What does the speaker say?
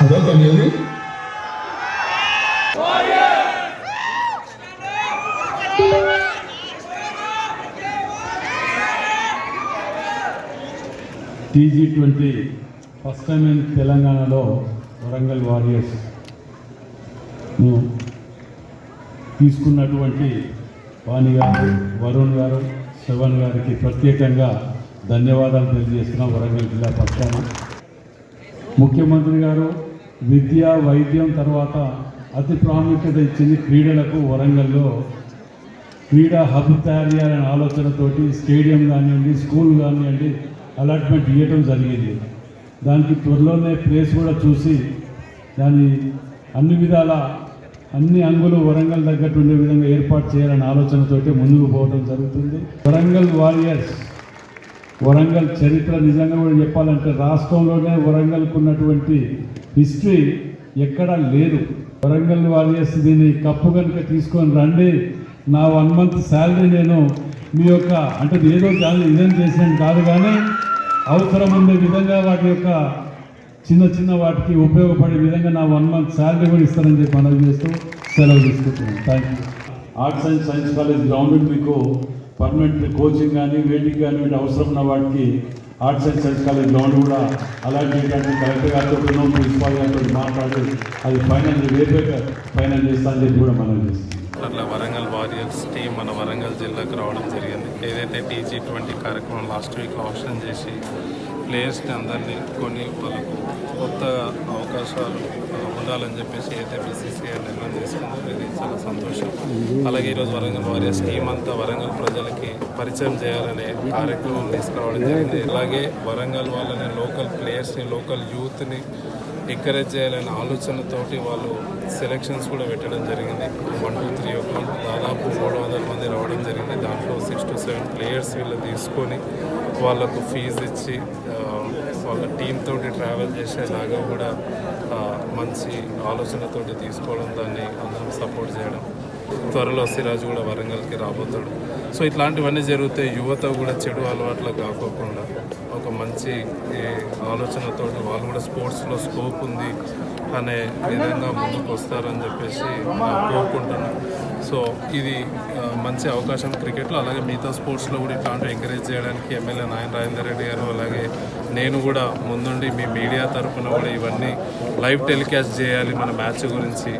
అదొక music. TG20 first time in తెలంగాణలో Warangal warriors తీసుకున్నటువంటి వాణి గారు, వరుణ్ గారు, శ్రవణ్ గారికి ప్రత్యేకంగా ధన్యవాదాలు తెలియజేస్తున్నాం. వరంగల్ జిల్లా పక్షాన ముఖ్యమంత్రి గారు విద్య వైద్యం తర్వాత అతి ప్రాముఖ్యత ఇచ్చింది క్రీడలకు. వరంగల్లో క్రీడా హబ్ తయారు చేయాలనే ఆలోచనతోటి స్టేడియం కానివ్వండి, స్కూల్ కానివ్వండి అలాట్మెంట్ ఇవ్వడం జరిగింది. దానికి త్వరలోనే ప్లేస్ కూడా చూసి దాన్ని అన్ని విధాల అన్ని అంగులు వరంగల్ తగ్గట్టు ఉండే విధంగా ఏర్పాటు చేయాలనే ఆలోచనతోటి ముందుకు పోవడం జరుగుతుంది. వరంగల్ వారియర్స్, వరంగల్ చరిత్ర నిజంగా కూడా చెప్పాలంటే రాష్ట్రంలోనే వరంగల్కు ఉన్నటువంటి హిస్టరీ ఎక్కడా లేదు. వరంగల్ వారియర్స్ దీన్ని కప్పు కనుక తీసుకొని రండి, నా 1 month శాలరీ నేను మీ యొక్క అంటే ఏదో ఇదేం చేసినట్టు కాదు, కానీ అవసరం ఉండే విధంగా వాటి యొక్క చిన్న వాటికి ఉపయోగపడే విధంగా నా 1 month శాలరీ కూడా ఇస్తానని చెప్పి మనవి చేస్తూ సెలవు తీసుకుంటున్నాను. Thank you. Arts and science college ground మీకు పర్మనెంట్ కోచింగ్ కానీ వేటికి కానీ అవసరం ఉన్న వాటికి arts and science college ground కూడా అలాంటి చేయడానికి కలెక్టర్ గారితో ప్రిన్సిపాల్ గారితో మాట్లాడి అది రేపే ఫైనల్ చేస్తా అని చెప్పి కూడా మనం చేస్తాం. అట్లా వరంగల్ వారియర్స్ టీం మన వరంగల్ జిల్లాకు రావడం జరిగింది. ఏదైతే TG20 కార్యక్రమం లాస్ట్ వీక్లో ఆప్షన్ చేసి ప్లేయర్స్ని అందరినీ కొని వాళ్ళకు కొత్త అవకాశాలు ఉండాలని చెప్పేసి అయితే BCCI నిర్ణయం తీసుకుందో ఇది చాలా సంతోషం. అలాగే ఈరోజు వరంగల్ వారియర్స్ టీం అంతా వరంగల్ ప్రజలకి పరిచయం చేయాలనే కార్యక్రమం తీసుకురావడం జరిగింది. అలాగే వరంగల్ వాళ్ళని లోకల్ ప్లేయర్స్ని, లోకల్ యూత్ని ఎంకరేజ్ చేయాలనే ఆలోచనతోటి వాళ్ళు సెలెక్షన్స్ కూడా పెట్టడం జరిగింది. 1, 2, 3 ఒక దాదాపు 300 మంది రావడం జరిగింది. దాంట్లో 6 to 7 ప్లేయర్స్ వీళ్ళు తీసుకొని వాళ్ళకు ఫీజు ఇచ్చి వాళ్ళ టీమ్ తోటి ట్రావెల్ చేసేలాగా కూడా మంచి ఆలోచనతోటి తీసుకోవడం, దాన్ని అందరం సపోర్ట్ చేయడం. త్వరలో సిరాజ్ కూడా వరంగల్కి రాబోతాడు. సో ఇట్లాంటివన్నీ జరిగితే యువత కూడా చెడు అలవాట్లు కాకోకుండా ఒక మంచి ఆలోచనతో వాళ్ళు కూడా స్పోర్ట్స్లో స్కోప్ ఉంది అనే విధంగా ముందుకు వస్తారని చెప్పేసి కోరుకుంటున్నాను. సో ఇది మంచి అవకాశం క్రికెట్లో. అలాగే మిగతా స్పోర్ట్స్లో కూడా ఇట్లాంటివి ఎంకరేజ్ చేయడానికి ఎమ్మెల్యే నాయన రాజేందర్ రెడ్డి గారు అలాగే నేను కూడా ముందుండి మీ మీడియా తరఫున కూడా ఇవన్నీ లైవ్ టెలికాస్ట్ చేయాలి మన మ్యాచ్ గురించి.